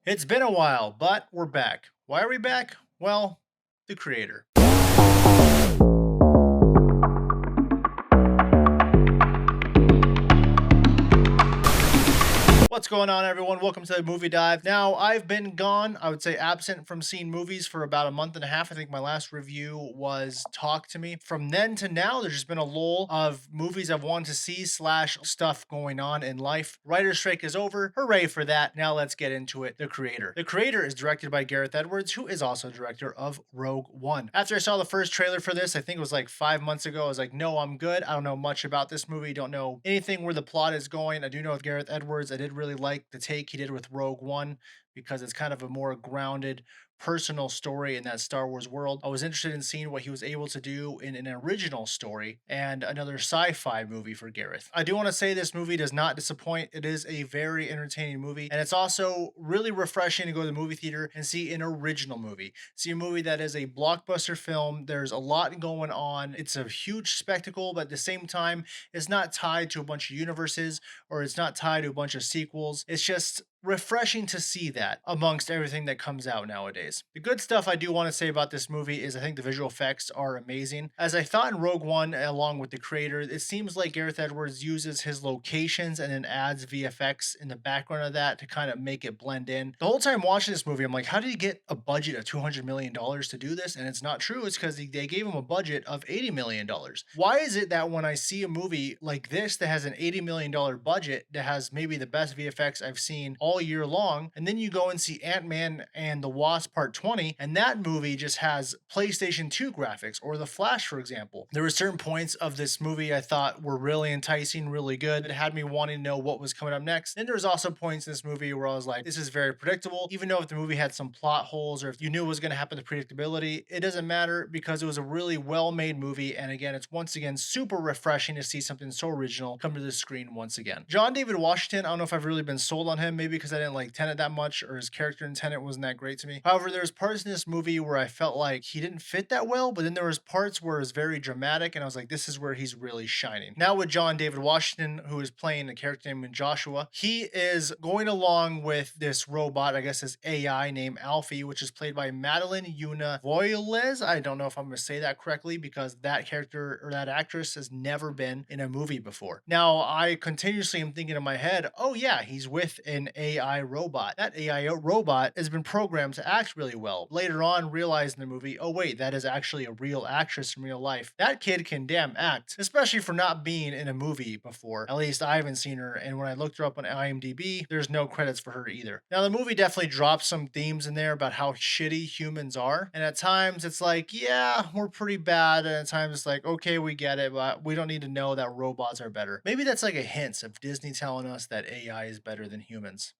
It's been a while, but we're back. Why are we back? Well, the creator. What's going on, everyone? Welcome to the movie dive. Now, I've been gone, I would say absent from seeing movies for about a month and a half. I think my last review was Talk to Me. From then to now, there's just been a lull of movies I've wanted to see slash stuff going on in life. Writer's strike is over. Hooray for that. Now let's get into it. The creator. The creator is directed by Gareth Edwards, who is also director of Rogue One. After I saw the first trailer for this, I think it was like 5 months ago, I was like, no, I'm good. I don't know much about this movie. Don't know anything where the plot is going. I do know with Gareth Edwards, I did really like the take he did with Rogue One because it's kind of a more grounded personal story in that Star Wars world. I was interested in seeing what he was able to do in an original story and another sci-fi movie for Gareth. I do want to say this movie does not disappoint. It is a very entertaining movie, and it's also really refreshing to go to the movie theater and see an original movie. See a movie that is a blockbuster film. There's a lot going on. It's a huge spectacle, but at the same time, it's not tied to a bunch of universes or it's not tied to a bunch of sequels. It's just refreshing to see that amongst everything that comes out nowadays. The good stuff I do want to say about this movie is I think the visual effects are amazing. As I thought in Rogue One, along with the creator, it seems like Gareth Edwards uses his locations and then adds VFX in the background of that to kind of make it blend in. The whole time watching this movie, I'm like, how did he get a budget of $200 million to do this? And it's not true. It's because they gave him a budget of $80 million. Why is it that when I see a movie like this that has an $80 million budget that has maybe the best VFX I've seen all year long, and then you go and see Ant-Man and the Wasp Part 20, and that movie just has PlayStation 2 graphics, or The Flash, for example. There were certain points of this movie I thought were really enticing, really good. It had me wanting to know what was coming up next. And there was also points in this movie where I was like, this is very predictable. Even though if the movie had some plot holes or if you knew what was going to happen to predictability, it doesn't matter because it was a really well-made movie. And again, it's once again super refreshing to see something so original come to the screen once again. John David Washington, I don't know if I've really been sold on him, maybe because I didn't like Tenet that much or his character in Tenet wasn't that great to me. However, there's parts in this movie where I felt like he didn't fit that well, but then there was parts where it was very dramatic and I was like, this is where he's really shining. Now with John David Washington, who is playing a character named Joshua, he is going along with this robot, I guess this AI named Alfie, which is played by Madeleine Yuna Voyles. I don't know if I'm going to say that correctly because that character or that actress has never been in a movie before. Now, I continuously am thinking in my head, oh yeah, he's with an AI robot. That AI robot has been programmed to act really well. Later on, realize in the movie, oh wait, that is actually a real actress in real life. That kid can damn act, especially for not being in a movie before. At least I haven't seen her, and when I looked her up on IMDb, there's no credits for her either. Now, the movie definitely drops some themes in there about how shitty humans are, and at times it's like, yeah, we're pretty bad, and at times it's like, okay, we get it, but we don't need to know that robots are better. Maybe that's like a hint of Disney telling us that AI is better than humans.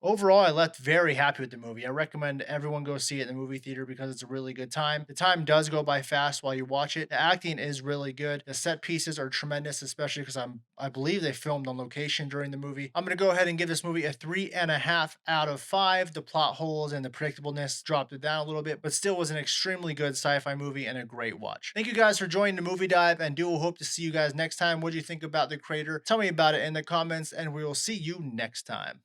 Overall, I left very happy with the movie. I recommend everyone go see it in the movie theater because it's a really good time. The time does go by fast while you watch it. The acting is really good. The set pieces are tremendous, especially because I believe they filmed on location during the movie. I'm gonna go ahead and give this movie a 3.5 out of 5. The plot holes and the predictableness dropped it down a little bit, but still was an extremely good sci-fi movie and a great watch. Thank you guys for joining the movie dive, and do hope to see you guys next time. What do you think about the creator? Tell me about it in the comments, and we will see you next time.